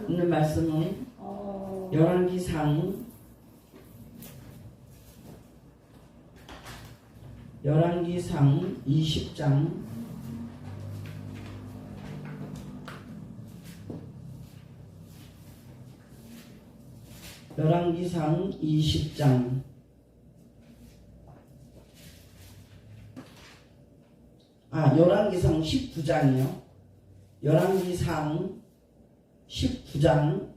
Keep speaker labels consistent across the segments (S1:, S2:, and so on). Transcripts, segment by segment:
S1: 있는 말씀은 열왕기상 20장 20장 열왕기상 19장이요. 열왕기상 19장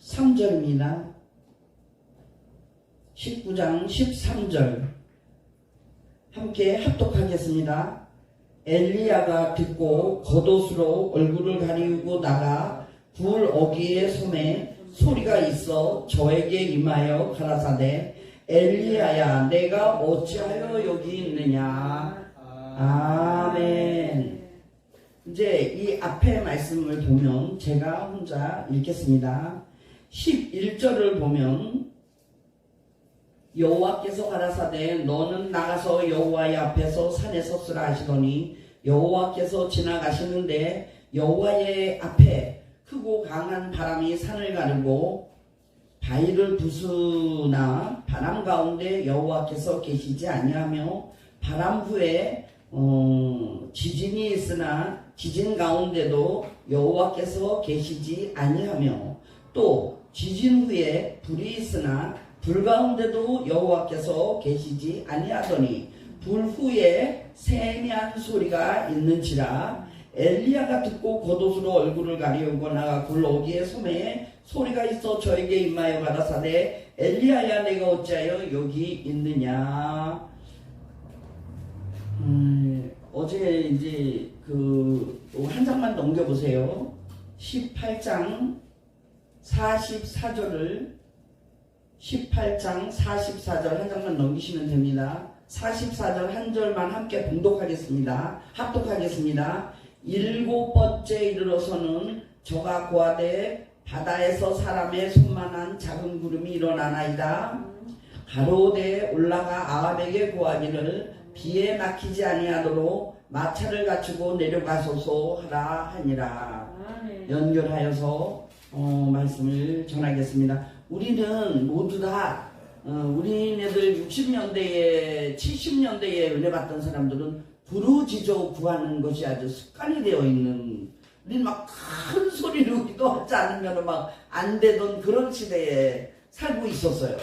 S1: 13절입니다. 19장 13절 함께 합독하겠습니다. 엘리야가 듣고 겉옷으로 얼굴을 가리우고 나가 불 어귀의 손에 소리가 있어 저에게 임하여 가라사대 엘리야야 내가 어찌하여 여기 있느냐. 아멘. 이제 이 앞에 말씀을 보면 제가 혼자 읽겠습니다. 11절을 보면 여호와께서 가라사대 너는 나가서 여호와의 앞에서 산에 섰으라 하시더니 여호와께서 지나가시는데 여호와의 앞에 크고 강한 바람이 산을 가르고 바위를 부수나 바람 가운데 여호와께서 계시지 아니하며 바람 후에 지진이 있으나 지진 가운데도 여호와께서 계시지 아니하며 또 지진 후에 불이 있으나 불 가운데도 여호와께서 계시지 아니하더니 불 후에 세미한 소리가 있는지라 엘리야가 듣고 겉옷으로 얼굴을 가리우고 나가 불 어귀의 소매에 소리가 있어 저에게 임하여 가라사대 엘리야야 내가 어찌하여 여기 있느냐. 어제 이제 한 장만 넘겨보세요. 18장 44절을 18장 44절 한 장만 넘기시면 됩니다. 44절 한 절만 함께 봉독하겠습니다. 합독하겠습니다. 7번째 이르러서는 저가 고하되 바다에서 사람의 손만한 작은 구름이 일어나나이다. 가로되 올라가 아합에게 고하기를 비에 막히지 아니하도록 마차를 갖추고 내려가소서 하라 하니라. 연결하여서 말씀을 전하겠습니다. 우리는 모두 다 우리네들 60년대에 70년대에 은혜 받던 사람들은 부르짖어 구하는 것이 아주 습관이 되어 있는, 우리는 막 큰 소리로 기도하지 않으면 막 안 되던 그런 시대에 살고 있었어요.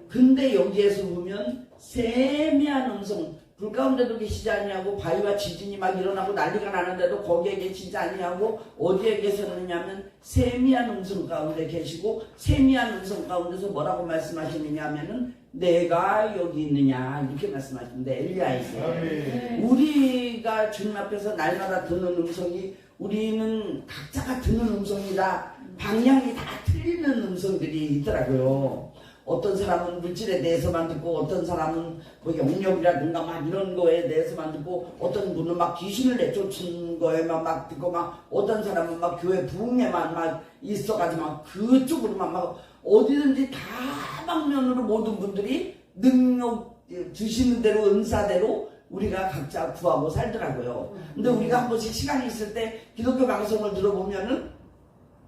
S1: 근데 여기에서 보면 세미한 음성, 불 가운데도 계시지 아니하고 바위와 지진이 막 일어나고 난리가 나는데도 거기에 계시지 아니하고 어디에 계셨느냐면 세미한 음성 가운데 계시고, 세미한 음성 가운데서 뭐라고 말씀하시느냐 하면은 내가 여기 있느냐 이렇게 말씀하시는데 엘리야에게 우리가 주님 앞에서 날마다 듣는 음성이, 우리는 각자가 듣는 음성이다. 방향이 다 틀리는 음성들이 있더라고요. 어떤 사람은 물질에 대해서만 듣고, 어떤 사람은 뭐 영역이라든가 막 이런 거에 대해서만 듣고, 어떤 분은 막 귀신을 내쫓은 거에만 막 듣고, 막 어떤 사람은 막 교회 부흥에만 막 있어가지고 막 그쪽으로만 막 어디든지 다방면으로 모든 분들이 능력 주시는 대로 은사대로 우리가 각자 구하고 살더라고요. 근데 우리가 한 번씩 시간이 있을 때 기독교 방송을 들어보면은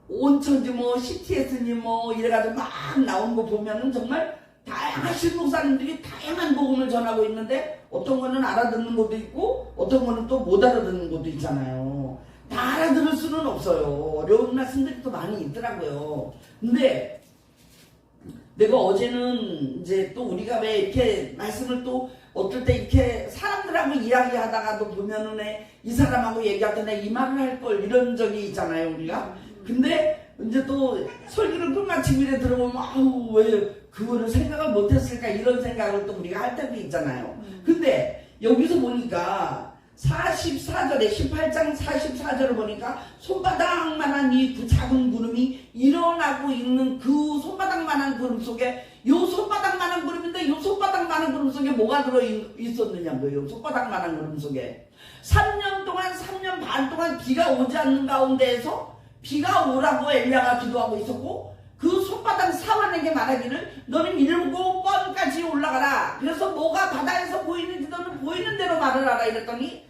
S1: 온천지 뭐 CTS니 뭐 이래가지고 막 나온 거 보면은 정말 다양하신 목사님들이 다양한 복음을 전하고 있는데 어떤 거는 알아듣는 것도 있고 어떤 거는 또 못 알아듣는 것도 있잖아요. 다 알아들을 수는 없어요. 어려운 말씀들이 또 많이 있더라고요. 근데 내가 어제는 이제 또 우리가 왜 이렇게 말씀을 또 어떨 때 이렇게 사람들하고 이야기하다가도 보면은 이 사람하고 얘기할 때 이 말을 할 걸 이런 적이 있잖아요, 우리가. 근데 이제 또 설교를 끝마치고 이래 들어보면 아우 왜 그거를 생각을 못했을까 이런 생각을 또 우리가 할 때도 있잖아요. 근데 여기서 보니까 44절에 18장 44절을 보니까 손바닥만한 이 작은 구름이 일어나고 있는 그 손바닥만한 구름 속에, 요 손바닥만한 구름인데 요 손바닥만한 구름 속에 뭐가 들어있었느냐고요. 손바닥만한 구름 속에 3년 동안 3년 반 동안 비가 오지 않는 가운데에서 비가 오라고 엘리야가 기도하고 있었고, 그 손바닥 사와내게 말하기를 너는 7번까지 올라가라. 그래서 뭐가 바다에서 보이는지 너는 보이는 대로 말을 하라 이랬더니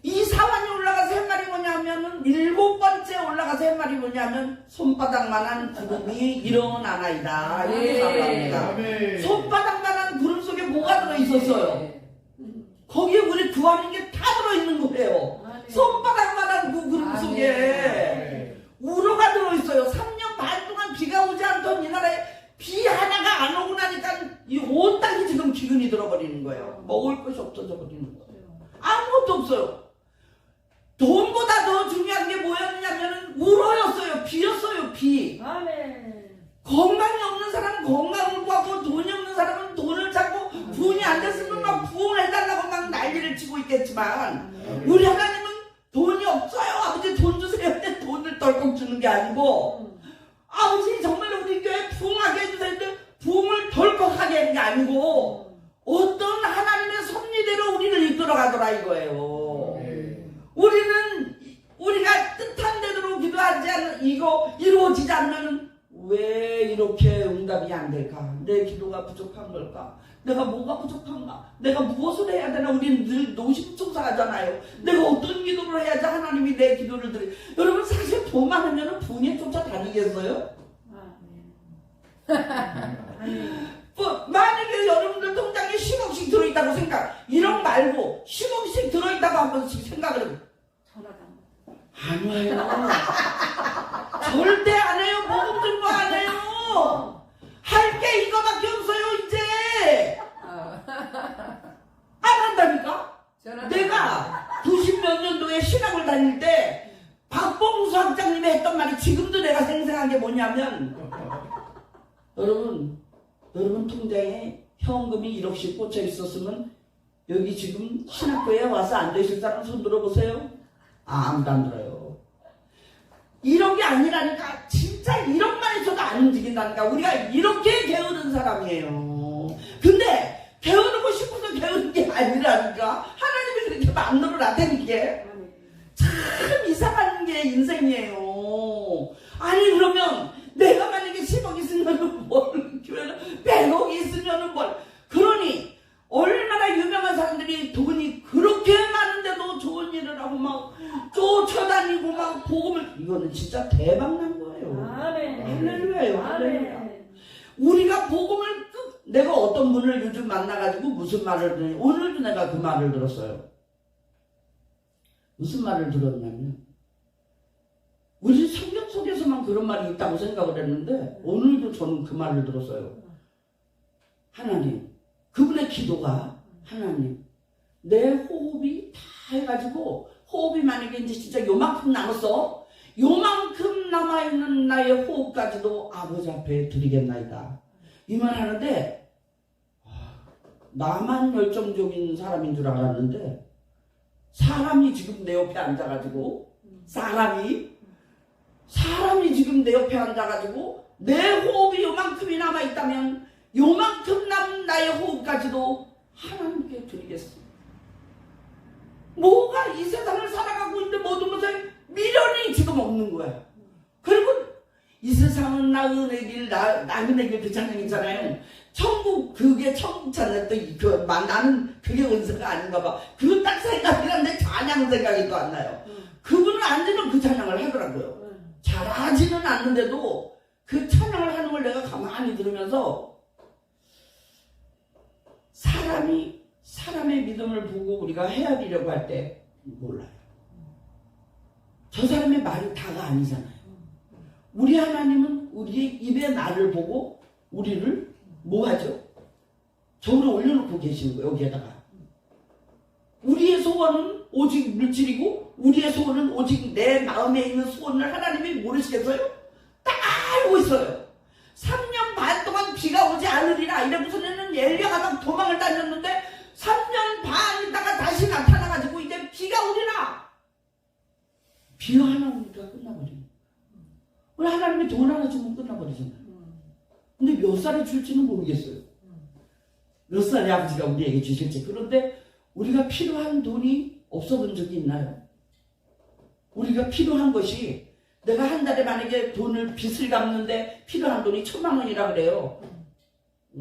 S1: 이 사완이 올라가서 한 말이 뭐냐면은 7번째 올라가서 한 말이 뭐냐면 손바닥만한 구름이 일어나나이다. 이렇게 말합니다. 손바닥만한 구름 속에 뭐가 들어있었어요? 거기에 우리 구하는 게 다 들어있는 거예요. 손바닥만한 그 구름 속에 우로가 들어있어요. 3년 반 동안 비가 오지 않던 이 나라에 비 하나가 안 오고 나니까 이 온 땅이 지금 기근이 들어버리는 거예요. 먹을 것이 없어져 버리는 거예요. 아무것도 없어요. 돈보다 더 중요한 게 뭐였냐면 우로였어요. 비였어요. 비. 건강이 없는 사람은 건강을 구하고 돈이 없는 사람은 돈을 찾고 부흥이 안 됐으면 막 부흥해달라고 막 난리를 치고 있겠지만 우리 하나님은 돈이 없어요. 아버지 돈 주세요. 근데 돈을 덜컥 주는 게 아니고 아버지 정말 우리 교회 부흥하게 해주세요. 근데 부흥을 덜컥 하게 하는 게 아니고 어떤 하나님의 섭리대로 우리를 이끌어가더라 이거예요. 우리는 우리가 뜻한 대로 기도하지 않는 이거 이루어지지 않으면 왜 이렇게 응답이 안 될까? 내 기도가 부족한 걸까? 내가 뭐가 부족한가? 내가 무엇을 해야 되나? 우리는 늘 노심초사하잖아요. 내가 어떤 기도를 해야지 하나님이 내 기도를 들으. 여러분 사실 돈 많으면 부흥에 쫓아다니겠어요? 만약에 여러분들 통장에 10억씩 들어있다고 생각 1억 말고 10억씩 들어있다고 한 번씩 생각을 해요. 아니에요. 절대 안 해요. 모금 들고 안 해요. 할 게 이거밖에 없어요 이제. 안 한다니까. 내가 90몇 년도에 신학을 다닐 때 박봉수 학장님이 했던 말이 지금도 내가 생생한 게 뭐냐면 여러분 통장에 현금이 1억씩 꽂혀 있었으면 여기 지금 신학교에 와서 앉으실 사람 손 들어보세요. 아무도 안 들어요. 이런 게 아니라니까. 진짜 1억만 있어도 안 움직인다니까. 우리가 이렇게 게으른 사람이에요. 근데 게으르고 싶어서 게으른 게 아니라니까. 하나님이 그렇게 만들어 놨다니까. 참 이상한 게 인생이에요. 아니 그러면 내가 만약에 10억 있으면 뭘, 교회는 100억 있으면 뭘. 그러니 얼마나 유명한 사람들이 돈이 그렇게 많은데도 좋은 일을 하고 막 쫓아다니고 막 복음을. 이거는 진짜 대박난 거예요. 할렐루야예요. 할렐루야. 우리가 복음을 내가 어떤 분을 요즘 만나가지고 무슨 말을 들으니 오늘도 내가 그 말을 들었어요. 무슨 말을 들었냐면 우리 성경 속에서만 그런 말이 있다고 생각을 했는데 오늘도 저는 그 말을 들었어요. 하나님, 그분의 기도가 하나님 내 호흡이 다 해가지고 호흡이 만약에 이제 진짜 요만큼 남았어. 요만큼 남아있는 나의 호흡까지도 아버지 앞에 드리겠나이다. 이 말 하는데 나만 열정적인 사람인 줄 알았는데 사람이 지금 내 옆에 앉아가지고 사람이 지금 내 옆에 앉아가지고 내 호흡이 요만큼이 남아있다면 요만큼 남은 나의 호흡까지도 하나님께 드리겠습니다. 뭐가 이 세상을 살아가고 있는데 모든 것에 미련이 지금 없는 거야. 그리고 이 세상은 나그네 길 그 찬양 있잖아요. 천국 그게 천국 찬양 또 나는 그게 은사가 아닌가 봐. 그거 딱 생각이 나는데 찬양 생각이 또 안 나요. 그분은 앉으면 그 찬양을 하더라고요. 잘하지는 않는데도 그 찬양을 하는 걸 내가 가만히 들으면서 사람의 믿음을 보고 우리가 헤아리려고 할 때 몰라요. 저 사람의 말이 다가 아니잖아요. 우리 하나님은 우리의 입의 말을 보고 우리를 뭐 하죠? 저를 올려놓고 계시는 거예요. 여기에다가 우리의 소원은 오직 물질이고 우리의 소원은 오직 내 마음에 있는 소원을 하나님이 모르시겠어요? 딱 알고 있어요. 3년 반 동안 비가 오지 않으리라 이래고서는 엘리야가 막 도망을 다녔는데 3년 반 있다가 다시 나타나가지고 이제 비가 오리라. 비 하나 오니까 끝나버리네. 우리 하나님이 돈 하나 주면 끝나버리잖아요. 근데 몇 살에 줄지는 모르겠어요. 몇 살에 아버지가 우리에게 주실지. 그런데 우리가 필요한 돈이 없어본 적이 있나요? 우리가 필요한 것이 내가 한 달에 만약에 돈을 빚을 갚는데 필요한 돈이 1,000만 원이라 그래요.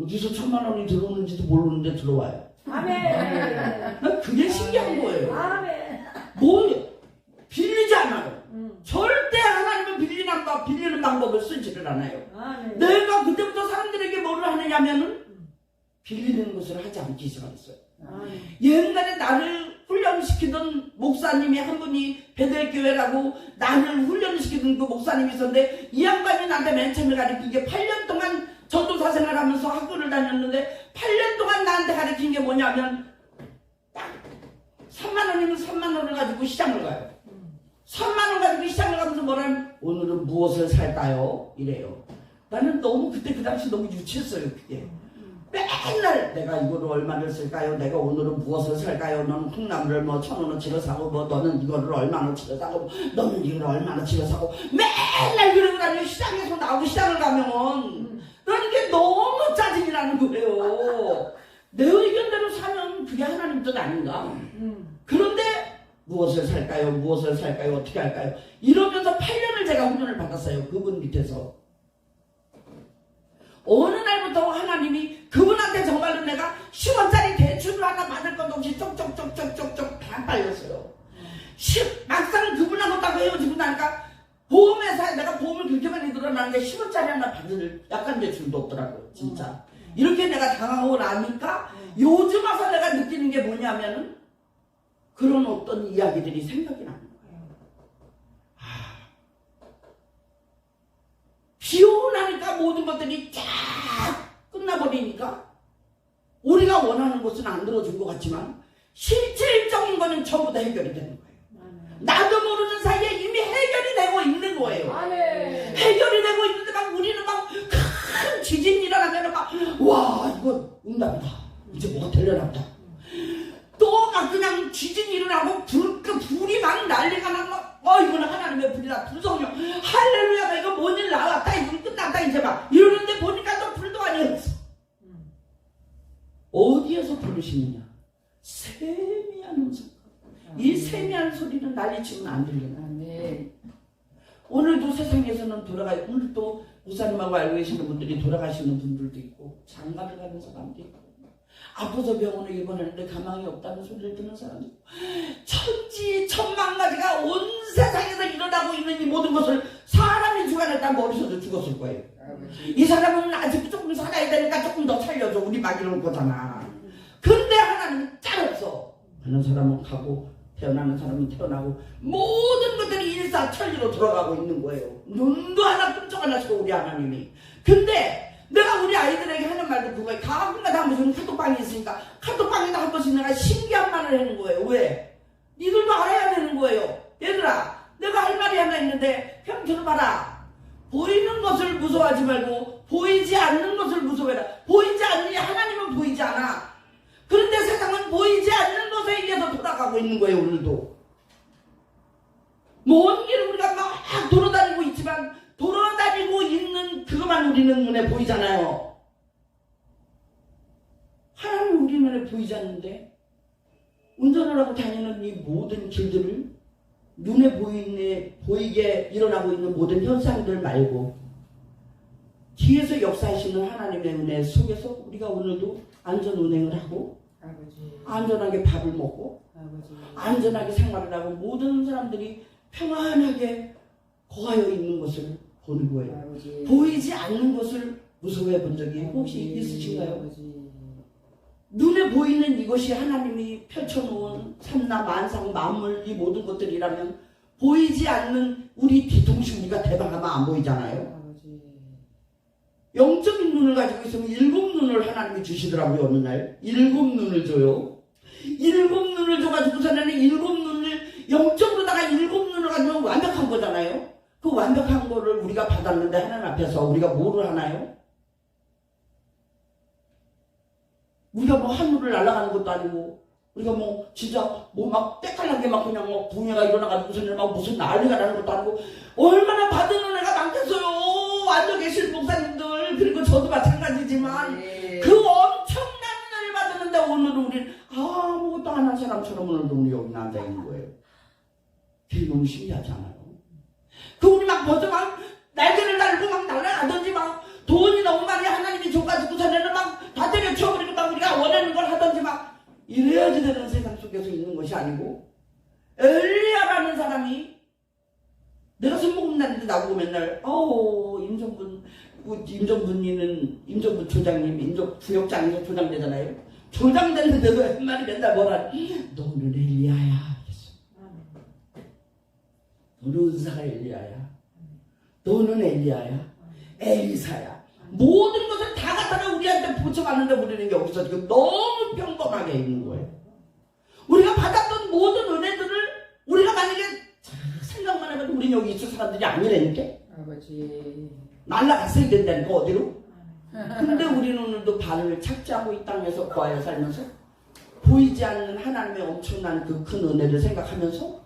S1: 어디서 1,000만 원이 들어오는지도 모르는데 들어와요.
S2: 아멘.
S1: 그게 신기한 거예요.
S2: 아멘.
S1: 뭐 빌리지 않아요. 절대 하나님은 빌리는 방법을 쓰지를 않아요.
S2: 아멘.
S1: 내가 그때부터 사람들에게 뭐를 하느냐면은 빌리는 것을 하지 않기 시작했어요.
S2: 아멘.
S1: 옛날에 나를 훈련시키던 목사님이 한 분이 베델교회라고 나를 훈련시키던 그 목사님이 있었는데 이 양반이 나한테 맨 처음에 가르친 게 8년 동안 전도사 생활하면서 학교를 다녔는데 8년 동안 나한테 가르친 게 뭐냐면 딱 3만 원이면 3만 원을 가지고 시장을 가요. 3만 원 가지고 시장을 가면서 뭐라면 오늘은 무엇을 살까요? 이래요. 나는 너무 그때 그 당시 너무 유치했어요. 그게. 맨날 내가 이거를 얼마를 쓸까요? 내가 오늘은 무엇을 살까요? 너는 콩나물을 뭐 1,000원어치로 사고 뭐 너는 이거를 얼마나치로 사고 너는 이거를 얼마나치로 사고 맨날 그러고 다니고 시장에서 나오고 시장을 가면 나는 이게 너무 짜증이 나는 거예요. 내 의견대로 사면 그게 하나님 뜻 아닌가? 그런데 무엇을 살까요? 무엇을 살까요? 어떻게 할까요? 이러면서 8년을 제가 훈련을 받았어요. 그분 밑에서. 어느 날부터 하나님이 그분한테 정말로 내가 10원짜리 대출을 하나 받을 것도 없이 쪽쪽쪽쪽쪽쪽 다 빨렸어요. 막상 그분하고 딱 헤어지고 나니까 보험회사에 내가 보험을 그렇게 많이 들어놨는데 10원짜리 하나 받을 약간 대출도 없더라고요. 진짜. 이렇게 내가 당하고 나니까 요즘 와서 내가 느끼는 게 뭐냐면은 그런 어떤 이야기들이 생각이 나는 거예요. 비 오고 나니까 모든 것들이 쫙 끝나버리니까 우리가 원하는 것은 안 들어준 것 같지만 실질적인 거는 전부 다 해결이 되는 거예요. 나도 모르는 사이에 이미 해결이 되고 있는 거예요. 해결이 되고 있는데 막 우리는 막 큰 지진이 일어나면 막 와 이거 응답이다. 이제 뭐가 되려나 보다. 또 막 그냥 지진이 일어나고 불이 막 난리가 나고 이거는 하나님의 불이다. 불성령 할렐루야가 이거 뭔 일 나왔다. 이거 끝났다 이제 막 이러는데 보니까 또 불도 아니었어. 어디에서 부르시느냐? 세미한 음성. 이 세미한 소리는 난리치면 안 들리나? 오늘도 세상에서는 오늘 또 목사님하고 알고 계시는 분들이 돌아가시는 분들도 있고 장가를 가는 사람도 있고 아파서 병원에 입원했는데 가망이 없다는 소리를 듣는 사람도 있고 천지천만가지가 온 세상에서 일어나고 있는 이 모든 것을 사람이 주관했다면 머리서도 죽었을 거예요. 이 사람은 아직 조금 살아야 되니까 조금 더 살려줘. 우리 막 이럴 거잖아. 근데 하나님은 짤 없어. 가는 사람은 가고 태어나는 사람은 태어나고 모든 것들이 일사천리로 돌아가고 있는 거예요. 눈도 하나 끔찍 안 하시고 우리 하나님이. 근데 내가 우리 아이들에게 하는 말도 그거예요. 가끔가다 한 번씩 카톡방이 있으니까 카톡방에다 한 번씩 내가 신기한 말을 하는 거예요. 왜? 니들도 알아야 되는 거예요. 얘들아 내가 할 말이 하나 있는데 그냥 들어봐라. 보이는 것을 무서워하지 말고 보이지 않는 것을 무서워해라. 보이지 않느냐? 하나님은 보이지 않아. 그런데 세상은 보이지 않는 것에 의해서 돌아가고 있는 거예요. 오늘도 먼 길 우리가 막 돌아다니고 있지만 돌아다니고 있는 그것만 우리 눈에 보이잖아요. 하나님 우리 눈에 보이지 않는데 운전을 하고 다니는 이 모든 길들을 눈에 보이게 일어나고 있는 모든 현상들 말고 뒤에서 역사하시는 하나님의 은혜 속에서 우리가 오늘도 안전운행을 하고 안전하게 밥을 먹고 안전하게 생활을 하고 모든 사람들이 평안하게 거하여 있는 것을 보는 거예요. 보이지 않는 것을 무서워해 본 적이 혹시 있으신가요? 눈에 보이는 이것이 하나님이 펼쳐놓은 삼나 만상 만물 이 모든 것들이라면 보이지 않는 우리 뒤통수 우리가 대방하면 안 보이잖아요. 영적인 눈을 가지고 있으면 7눈을 하나님이 주시더라고요. 어느 날 7눈을 줘요. 7눈을 줘가지고서는 7눈을 영적으로다가 7눈을 가지고 완벽한 거잖아요. 그 완벽한 거를 우리가 받았는데 하나님 앞에서 우리가 뭐를 하나요? 우리가 뭐 하늘을 날아가는 것도 아니고 우리가 뭐 진짜 뭐 막 때깔나게 막 그냥 뭐 붕해가 일어나가지고서는 막 무슨 난리가 나는 것도 아니고 얼마나 받은 은혜가 많겠어요. 앉아 계실 목사님들 그리고 저도 마찬가지지만 그 엄청난 은혜를 받았는데 오늘은 우리는 아무것도 안 한 사람처럼 오늘도 우리 여기 앉아 있는 거예요. 그게 너무 신기하지 않아요? 그 우리 막 벌써 막 날개를 달고 막 날아가든지 막 돈이 너무 많이 하나님이 줘가지고 전에는 막 다 때려치워버리고 막 우리가 원하는 걸 하든지 막 이래야지 되는 세상 속에서 있는 것이 아니고 엘리야라는 사람이 내가 술 먹은 날인데 나보고 맨날 임정분 조장님 부역장에서 조장되잖아요. 조장됐는데도 한 맨날 뭐라 너는 엘리야야. 너는 은사가 엘리야야. 너는 엘리야야. 엘리사야. 모든 것을 다 갖다가 우리한테 붙여봤는데 우리는 여기서 지금 너무 평범하게 있는 거예요. 우리가 받았던 모든 은혜들을 우리가 만약에 생각만 해봐도 우리 여기 있을 사람들이 아니라니까.
S3: 아버지.
S1: 날라갔어야 된다니까 어디로. 근데 우리는 오늘도 발을 착지하고 이 땅에서 구하여 살면서 보이지 않는 하나님의 엄청난 그 큰 은혜를 생각하면서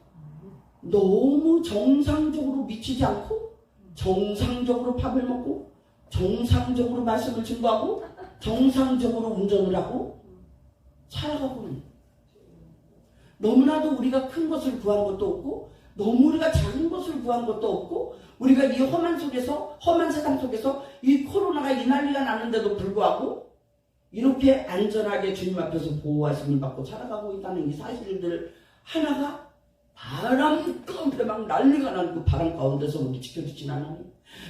S1: 너무 정상적으로 미치지 않고 정상적으로 밥을 먹고 정상적으로 말씀을 증거하고 정상적으로 운전을 하고 살아가고 있는. 너무나도 우리가 큰 것을 구한 것도 없고 너무 우리가 작은 것을 구한 것도 없고 우리가 이 험한 속에서 험한 세상 속에서 이 코로나가 이 난리가 났는데도 불구하고 이렇게 안전하게 주님 앞에서 보호하심을 받고 살아가고 있다는 이 사실들 하나가 바람 가운데 막 난리가 나는 그 바람 가운데서 우리 지켜주진 않아요.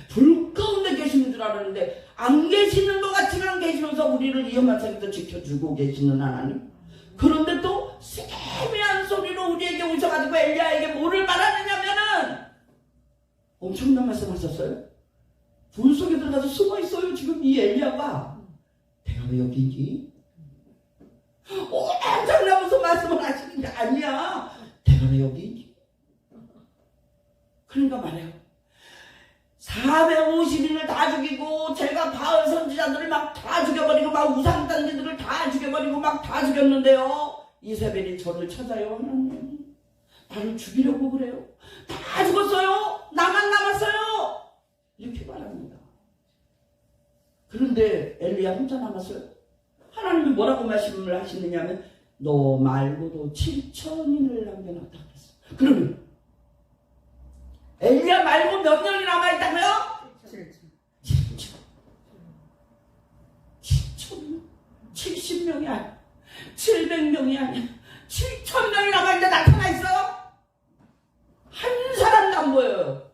S1: 불 가운데 계시는 줄 알았는데 안 계시는 것 같지만 계시면서 우리를 이 험한 세상에서 지켜주고 계시는 하나님. 그런데 또 세미한 소리로 우리에게 오셔가지고 엘리야에게 뭐를 말하느냐면은 엄청난 말씀 하셨어요. 불 속에 들어가서 숨어있어요. 지금 이 엘리야가. 내가 왜 여기 있니? 엄청나면서 말씀을 하시는데 아니야. 내가 왜 여기 있니? 그러니까 말해요. 450인을 다 죽이고 제가 바알 선지자들을 막 다 죽여버리고 막 우상단지들을 다 죽여버리고 막 다 죽였는데요. 이세벨이 저를 찾아요. 하나님 나를 죽이려고 그래요. 다 죽었어요. 나만 남았어요. 이렇게 말합니다. 그런데 엘리야 혼자 남았어요. 하나님이 뭐라고 말씀을 하시느냐면 너 말고도 7천인을 남겨놨다 그랬어. 그러면 엘리야 말고 몇 명이 남아있다고요? 7천. 70명이 아니야. 700명이 아니야. 7,000명이 남아있는데 나타나있어요? 한 사람도 안 보여요.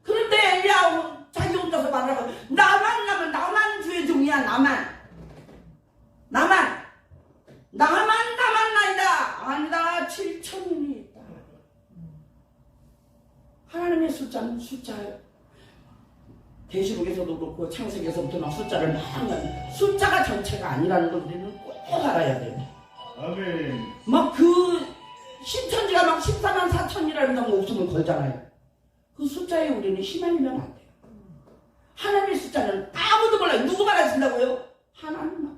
S1: 그런데 엘리야 자기 혼자서 말하고 나만 주의 종이야. 나만 나이다. 아니다. 7,000명이 있다. 하나님의 숫자는 숫자예요. 계시록에서도 그렇고 창세기에서부터 막 숫자를 막 숫자가 전체가 아니라는 걸 우리는 꼭 알아야 돼요.
S4: 아멘.
S1: 막 그 신천지가 막 14만 4천이라는 목숨을 걸잖아요. 그 숫자에 우리는 휘말리면 안 돼요. 하나님의 숫자는 아무도 몰라요. 누구 말하신다고요? 하나님만.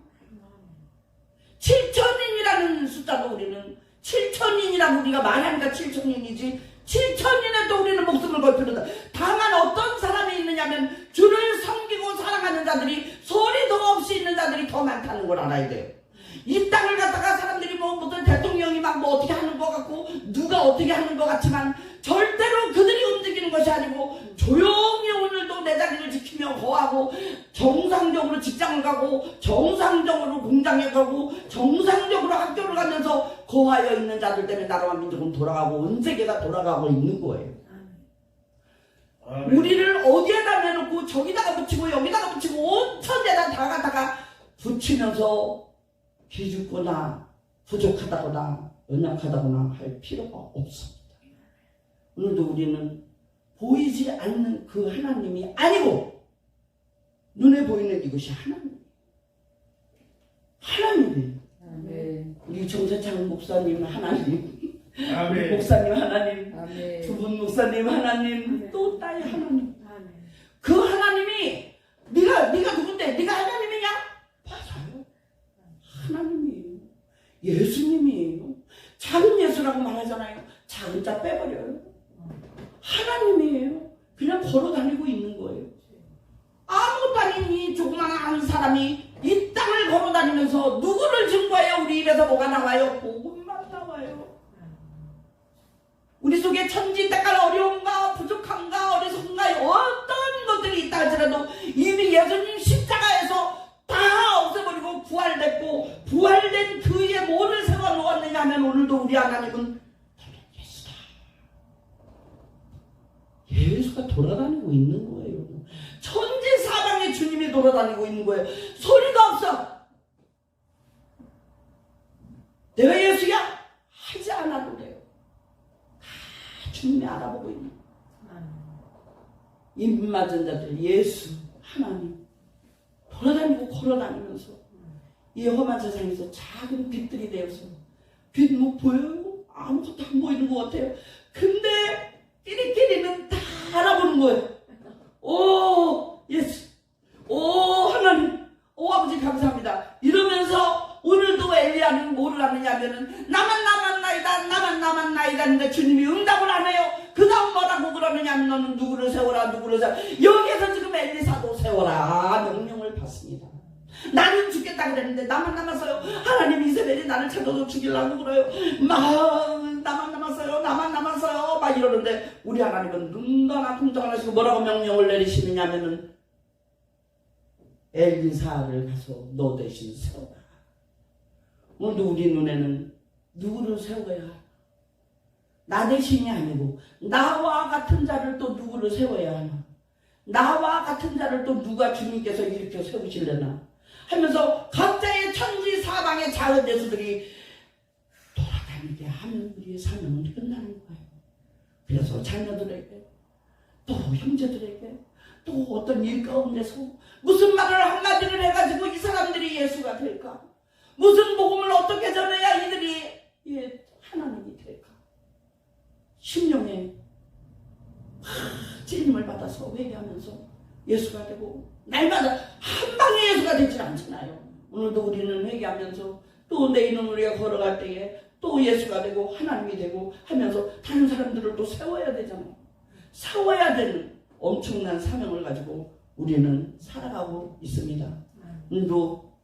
S1: 7천인이라는 숫자도 우리는 7천인이라고 우리가 말하니까 7천인이지 7천인에도 우리는 목숨을 걸 필요다. 다만 어떤 사람이 있느냐면 주를 섬기고 사랑하는 자들이 소리도 없이 있는 자들이 더 많다는 걸 알아야 돼요. 이 땅을 갖다가 사람들이 무슨 대통령이 막 어떻게 하는 것 같고 누가 어떻게 하는 것 같지만 절대로 그들이 움직이는 것이 아니고 조용히 오늘도 내 자리를 지키며 거하고 정상적으로 직장을 가고 정상적으로 공장에 가고 정상적으로 학교를 가면서 거하여 있는 자들 때문에 나라와 민족은 돌아가고 온 세계가 돌아가고 있는 거예요. 우리를 어디에다 내놓고 저기다가 붙이고 여기다가 붙이고 온 천재다 다 갖다가 붙이면서 기죽거나 부족하다거나 연약하다거나 할 필요가 없습니다. 오늘도 우리는 보이지 않는 그 하나님이 아니고 눈에 보이는 이것이 하나님이에요.
S3: 아멘.
S1: 우리 정세창 목사님 하나님,
S4: 아멘.
S1: 목사님 하나님,
S3: 아멘.
S1: 두 분 목사님 하나님,
S2: 아멘.
S1: 또 딸 하나님.
S2: 아멘.
S1: 그 하나님이 네가 누군데? 네가 하나님이냐? 맞아요. 하나님이에요. 예수님이에요. 작은 예수라고 말하잖아요. 작은 자 빼버려요. 하나님이에요. 그냥 걸어다니고 있는 거예요. 아무것도 아닌 이 조그마한 사람이 이 땅을 걸어다니면서 누구를 증거해요? 우리 입에서 뭐가 나와요? 복음만 나와요. 우리 속에 천지 때깔 어려움과 부족함과 어떤 것들이 있다 할지라도 이미 예수님 십자가에서 다 없애버리고 부활됐고, 부활된 그의 뭐를 세워놓았느냐 하면 오늘도 우리 하나님은 예수다. 예수가 돌아다니고 있는 거예요. 천지 사방에 주님이 돌아다니고 있는 거예요. 소리가 없어. 내가 예수야? 하지 않아도 돼요. 다 주님이 알아보고 있는 거예요. 입 맞은 자들, 예수, 하나님 돌아다니고 걸어다니면서 이 험한 세상에서 작은 빛들이 되어서, 빛 뭐 보여요? 아무것도 안 보이는 것 같아요. 근데 끼리끼리는 다 알아보는 거예요. 오 예수, 오 하나님, 오 아버지 감사합니다 이러면서 오늘도 엘리야는 뭐를 하느냐 하면은 나만 남았나이다 근데 주님이 응답을 안 해요. 그 다음 뭐라고 그러느냐 하면 너는 누구를 세워라, 누구를 세워라. 여기에서 지금 엘리사도 세워라 명령을 받습니다. 나는 죽겠다 그랬는데 나만 남았어요. 하나님, 이스라엘이 나를 찾아서 죽이려고 그래요. 나만 남았어요 막 이러는데 우리 하나님은 눈도 하나 쿵떡 안 하시고 뭐라고 명령을 내리시느냐 하면은 엘리사를 가서 너 대신 세워라. 오늘도 우리 눈에는 누구를 세워야 하나? 나 대신이 아니고 나와 같은 자를 또 누구를 세워야 하나? 나와 같은 자를 또 누가 주님께서 일으켜 세우실려나 하면서 각자의 천지 사방의 작은 예수들이 돌아다니게 하면 우리의 사명은 끝나는 거예요. 그래서 자녀들에게 또 형제들에게 또 어떤 일 가운데서 무슨 말을 한마디를 해가지고 이 사람들이 예수가 될까? 무슨 복음을 어떻게 전해야 이들이 하나님이 될까? 심령에 찔림을 받아서 회개하면서 예수가 되고, 날마다 한 방에 예수가 되지 않잖아요. 오늘도 우리는 회개하면서 또 내일은 우리가 걸어갈 때에 또 예수가 되고 하나님이 되고 하면서 다른 사람들을 또 세워야 되잖아요. 세워야 되는 엄청난 사명을 가지고 우리는 살아가고 있습니다. 오늘도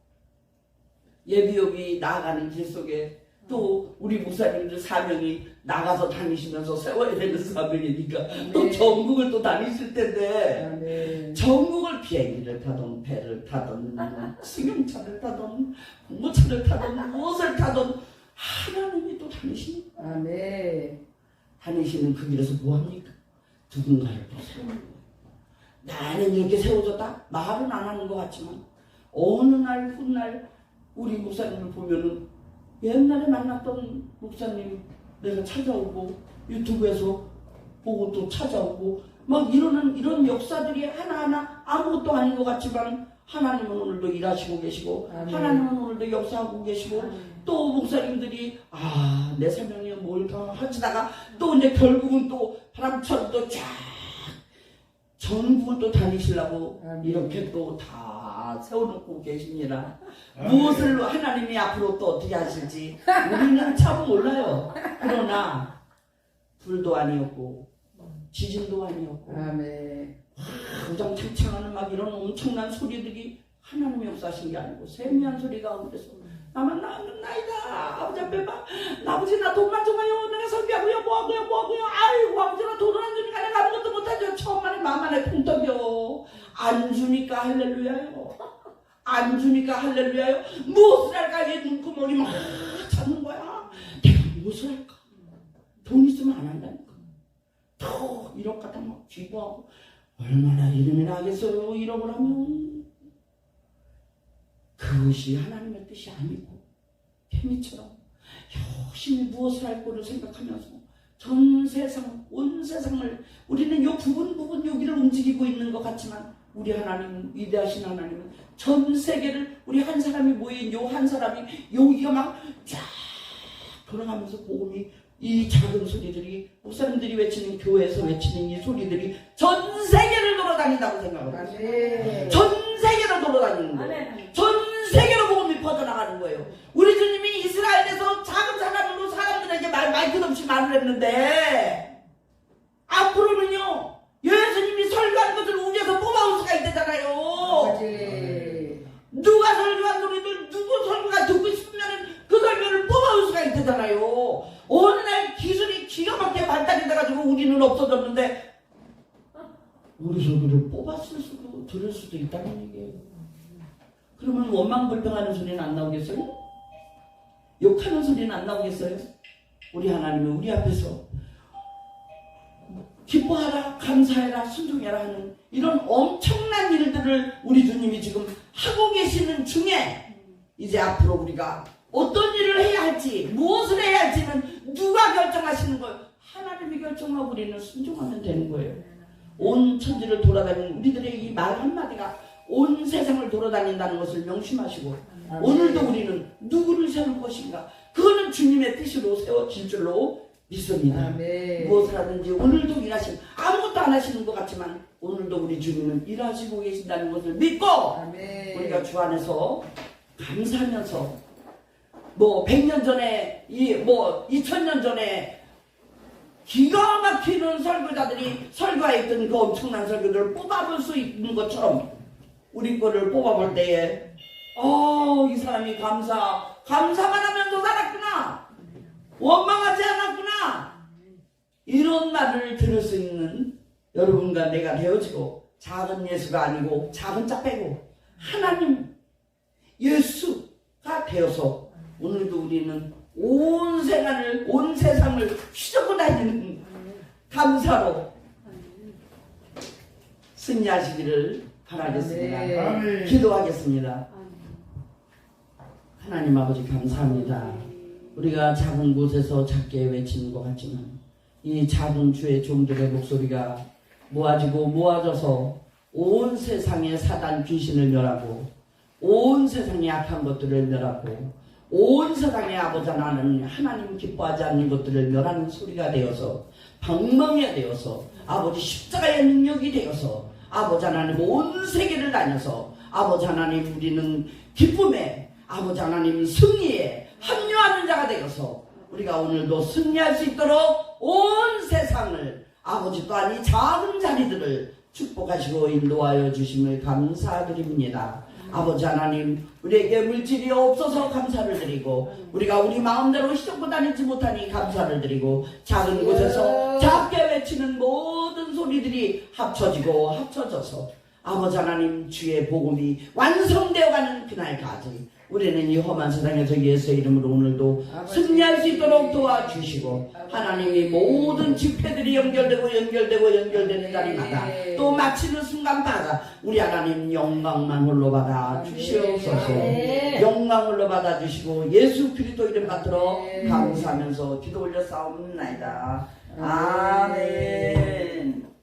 S1: 예비역이 나아가는 길 속에 또 우리 목사님들 사명이 나가서 다니시면서 세워야 되는 사명이니까 또 전국을 또 다니실 텐데, 전국을 비행기를 타던 배를 타던 승용차를 타던 공모차를 타던 무엇을 타던 하나님이 또 다니시니까 다니시는 그 길에서 뭐합니까? 누군가를 또 세우는 거예요. 나는 이렇게 세워졌다? 말은 안 하는 것 같지만 어느 날 훗날 우리 목사님을 보면은 옛날에 만났던 목사님 내가 찾아오고 유튜브에서 보고 또 찾아오고 막 이런 역사들이 하나하나 아무것도 아닌 것 같지만 하나님은 오늘도 일하시고 계시고 하나님은 오늘도 역사하고 계시고 또 목사님들이 내 사명이 뭘까 하시다가 또 이제 결국은 또 바람처럼 또 쫙 전국을 또 다니시려고 이렇게 또 다 세워놓고 계십니다. 무엇을 하나님이 앞으로 또 어떻게 하실지 우리는 참 몰라요. 그러나 불도 아니었고 지진도 아니었고 우장창창하는 막 이런 엄청난 소리들이 하나님이 역사하신 게 아니고 세미한 소리 가운데서 나만 나이다 아버지 앞에 막 아버지 나 돈만 줘봐요. 내가 설비하고요 뭐하고요 아이고 아버지 나 돈을 안 주니까 내가 아무것도 못하죠. 처음만에 만만에 풍떡이요. 안 주니까 할렐루야요. 안 주니까 할렐루야요. 무엇을 할까? 얘 눈구멍이 막 찾는 거야. 내가 무엇을 할까? 돈 있으면 안 한다니까. 또 이런 갖다 막 쥐고하고 얼마나 이름이나 하겠어요. 잃어버리면 그것이 하나님의 뜻이 아니고 개미처럼 열심히 무엇을 할 거를 생각하면서 전 세상 온 세상을 우리는 요 부분 여기를 움직이고 있는 것 같지만 우리 하나님은 위대하신 하나님은 전 세계를 우리 한 사람이 모인 요 한 사람이 여기가 막 쫙 돌아가면서 복음이 이 작은 소리들이 목사님들이 외치는 교회에서 외치는 이 소리들이 전 세계를 돌아다닌다고 생각합니다. 전 세계로 돌아다니는 거예요. 전 세계로 복음이 퍼져나가는 거예요. 우리 주님이 이스라엘에서 작은 사람으로 사람들에게 마이크 없이 말을 했는데 앞으로는요 예수님이 설교한 것을 우리에서 뽑아올 수가 있대잖아요. 누가 설교한 소리를 누구 설교가 듣고 싶으면 그 설교를 뽑아올 수가 있대잖아요. 어느 날 기술이 기가 막히게 발달이 돼가지고 우리는 없어졌는데 들을 수도 있다는 얘기예요. 그러면 원망불평하는 소리는 안 나오겠어요? 욕하는 소리는 안 나오겠어요? 우리 하나님은 우리 앞에서 기뻐하라, 감사해라, 순종해라 하는 이런 엄청난 일들을 우리 주님이 지금 하고 계시는 중에 이제 앞으로 우리가 어떤 일을 해야 할지, 무엇을 해야 할지는 누가 결정하시는 거예요? 하나님이 결정하고 우리는 순종하면 되는 거예요. 온 천지를 돌아다니는 우리들의 이 말 한마디가 온 세상을 돌아다닌다는 것을 명심하시고 오늘도 우리는 누구를 세울 것인가? 그거는 주님의 뜻으로 세워질 줄로 믿습니다. 무엇을 하든지 오늘도 일하시는, 아무것도 안 하시는 것 같지만 오늘도 우리 주님은 일하시고 계신다는 것을 믿고 우리가 주 안에서 감사하면서 100년 전에 2000년 전에 기가 막히는 설교자들이 설교했던 그 엄청난 설교들을 뽑아볼 수 있는 것처럼 우리 거를 뽑아볼 때에 이 사람이 감사만 하면서 살았구나, 원망하지 않았구나, 이런 말을 들을 수 있는 여러분과 내가 되어지고, 작은 예수가 아니고 작은 자 빼고 하나님 예수가 되어서 오늘도 우리는 온 세상을 휘젓고 다니는 감사로 승리하시기를 바라겠습니다. 기도하겠습니다. 하나님 아버지 감사합니다. 우리가 작은 곳에서 작게 외치는 것 같지만 이 작은 주의 종들의 목소리가 모아져서 온 세상의 사단 귀신을 멸하고 온 세상의 악한 것들을 멸하고 온 세상의 아버지 하나님 기뻐하지 않는 것들을 멸하는 소리가 되어서 방망이가 되어서 아버지 십자가의 능력이 되어서 아버지 하나님 온 세계를 다녀서 아버지 하나님 우리는 기쁨에 아버지 하나님 승리에 합류하는 자가 되어서 우리가 오늘도 승리할 수 있도록 온 세상을 아버지 또한 이 작은 자리들을 축복하시고 인도하여 주심을 감사드립니다. 아버지 하나님 우리에게 물질이 없어서 감사를 드리고 우리가 우리 마음대로 휘젓고 다니지 못하니 감사를 드리고 작은 곳에서 작게 외치는 모든 소리들이 합쳐져서 아버지 하나님 주의 복음이 완성되어가는 그날까지 우리는 이 험한 세상에서 예수의 이름으로 오늘도 승리할 수 있도록 도와주시고 하나님이 모든 집회들이 연결되는 자리마다 또 마치는 순간마다 우리 하나님 영광만 홀로 받아 주시옵소서. 영광 홀로 받아 주시고 예수 그리스도 이름 받들어 감사하면서 기도 올려 싸움나이다. 아멘.